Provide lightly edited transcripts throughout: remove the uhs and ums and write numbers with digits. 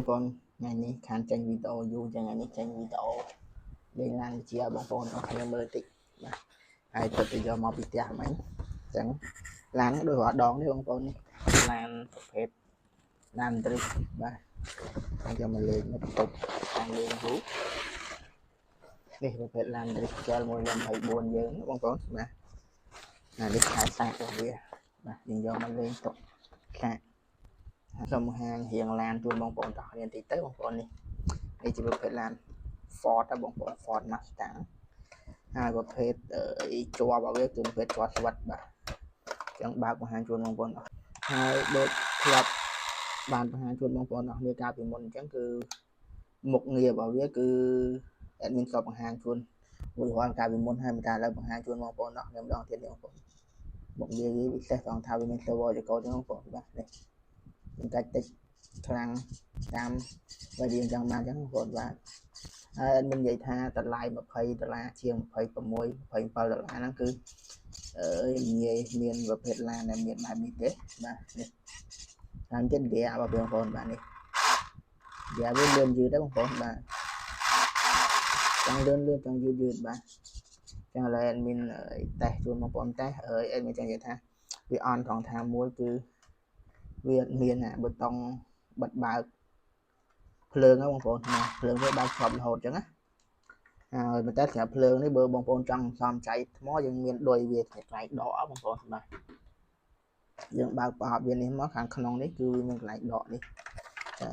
បងប្អូនថ្ងៃនេះខានចេញវីដេអូយូរចឹងថ្ងៃនេះចេញវីដេអូលេងឡានជាបងប្អូនអរគ្នាមើលតិចបាទហើយទៅយកមកពីផ្ទះមិញចឹងឡានដូចរត់ដងនេះបងប្អូននេះឡានប្រភេទឡានទ្រីបាទហើយយកមកលេងមកបន្ទប់ខាងលេងយូរនេះប្រភេទឡានទ្រីចែល124យើងបងប្អូនបាទនេះខែសាករបស់វាបាទយើងយកមកលេងតុសាកសូមហាងរៀងឡានជូនបងប្អូនតោះរៀនតិចទៅបងប្អូននេះជាប្រភេទឡាន Ford បងប្អូន Ford Mustang ហើយប្រភេទជាប់របស់វាគឺប្រភេទជាប់ស្វិតបាទអញ្ចឹងបើកបង្ហាញជូនបងប្អូនហើយដូចធ្លាប់បានបង្ហាញជូនបងប្អូនអរគ្នាកាលពីមុនអញ្ចឹងគឺមុខងាររបស់វាគឺ admin សពបង្ហាញជូនមួយរាល់កាលពីមុនហើយមិនថាឥឡូវបង្ហាញជូនបងប្អូនអរគ្នាម្ដងទៀតបងប្អូនមុខងារវាពិសេសផងថាវាមាន server ចកោចឹងបងប្អូនបាទនេះតែតិចខ្លាំងតាមវារៀងចឹងបានចឹងបងប្អូនបាទហើយមិននិយាយថាតម្លៃ$20ជាង$26 $27ហ្នឹងគឺងាយមានប្រភេទឡានដែលមានបែបនេះទេបាទនេះតាមចិត្តហ្គារបស់បងប្អូនបាទនេះហ្គាវាលឿនយឺតទេបងប្អូនបាទចង់លឿនចង់យឺតបាទចឹងឥឡូវមានតេស្តជូនបងប្អូនតេស្តមានចឹងនិយាយថាវាអន់ត្រង់ថាមួយគឺវាមានប៊ូតុងបិទបើកភ្លើងហ្នឹងបងប្អូនភ្លើងវាបើកជាប់រហូតចឹងណាហើយប៉ុន្តែស្រាប់ភ្លើងនេះបើបងប្អូនចង់សំចៃថ្មយើងមានដួយវាខ្សែដកបងប្អូនបាទយើងបើកប្រអប់វានេះមកខាងក្នុងនេះគឺមានកន្លែងដកនេះ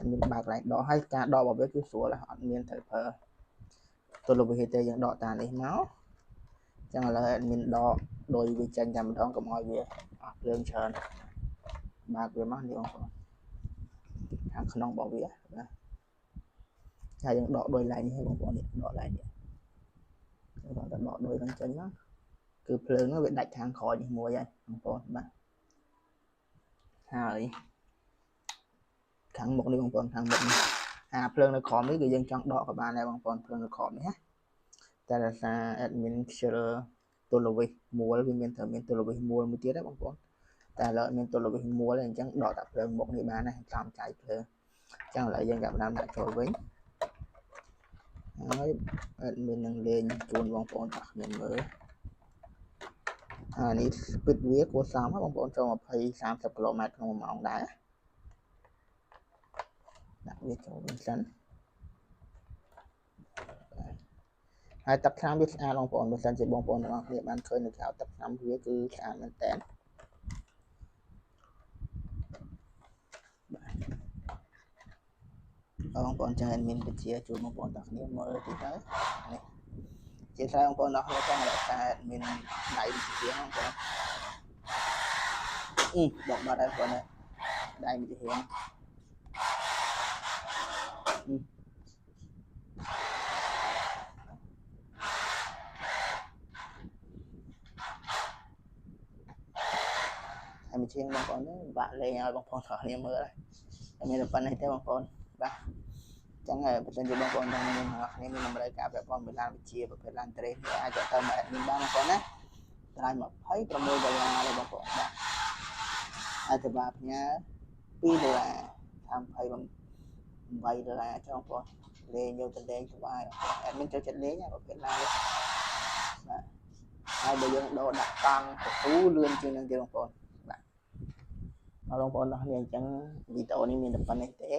មានបើកកន្លែងដកហើយការដករបស់វាគឺស្រួលអត់មានត្រូវប្រើទូលវិធីទេយើងដកតាមនេះមកចឹងឥឡូវមានដកដួយវាចេញតែម្ដងកុំឲ្យវាអស់ភ្លើងច្រើនបើកវាមកនេះបងប្អូនខាងក្នុងរបស់វាបាទហើយយើងដកដួយឡែកនេះឲ្យបងប្អូននេះដកឡែកនេះគាត់តែដកដួយហ្នឹងចេញមកគឺភ្លើងវាដាច់ខាងក្រោយនេះមួយហើយបងប្អូនបាទហើយខាងមុខនេះបងប្អូនខាងមុខនេះភ្លើងនៅក្រោមនេះគឺយើងចង់ដកក៏បានដែរបងប្អូនភ្លើងនៅក្រោមនេះណាតែដោយសារ admin ខ្ជិលទូលវិសមួលវាមានត្រូវមានទូលវិសមួលមួយទៀតដែរបងប្អូនតែឥឡូវមានទូលវិសមួលអញ្ចឹងដកតែភ្លើងមុខនេះបានដែរចំចៃភ្លើងអញ្ចឹងឥឡូវយើងចាប់ផ្ដើមដាក់ចូលវិញហើយadminនឹងលេងជូនបងប្អូនអរគ្នាមើលនេះ speed វាគួរសមបងប្អូនចូល20-30 គីឡូម៉ែត្រក្នុង1ម៉ោងដែរដាក់វាចូលវិញសិនហើយទឹកថ្នាំវាស្អាតបងប្អូនបើសិនជាបងប្អូនទាំងអស់គ្នាបានឃើញនៅក្រៅទឹកថ្នាំវាគឺស្អាតមែនតើបងប្អូនចឹងមានវិជាជួយបងប្អូនទាំងគ្នាមើលទីទៅនេះជាស្អីបងប្អូនទាំងគ្នាចឹងតែមានដៃវិជាបងប្អូនដកបាត់ហើយបងប្អូនដៃវិជាហើយវិជាបងប្អូនបាក់លេងឲ្យបងប្អូនទាំងគ្នាមើលហើយមានតែប៉ុណ្្នេះទេបងប្អូនបាទចឹងបើសិនជាបងប្អូនទាំងមានអ្នកគ្នាមានតម្រូវការពាក់ព័ន្ធមួយឡានវិជាប្រភេទឡានត្រេនអាចទៅមក admin បានបងប្អូនណាតម្លៃ$26ទេបងប្អូនបាទអាចទៅបាផ្ញើ$2 $28ចុះបងប្អូនលេងយកទៅលេងសប្បាយ admin ចូលចិត្តលេងប្រភេទឡានបាទហើយបើយើងដូរដាក់កង់ពូលឿនជាងនឹងទេបងប្អូនបាទបងប្អូនអរគ្នាអញ្ចឹងវីដេអូនេះមានតែប៉ុណ្្នេះទេ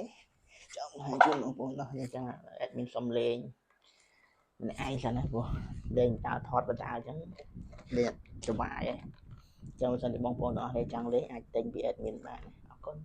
ចង់ឲ្យជូនបងប្អូនអរគ្នាអញ្ចឹង admin សុំលេងម្នាក់ឯងសិនណាព្រោះលេងតើថតបដាអញ្ចឹងលេងសុបាយហើយចឹងបើសិនជាបងប្អូនអរគ្នាចង់លេងអាចទិញពី admin បានអរគុណ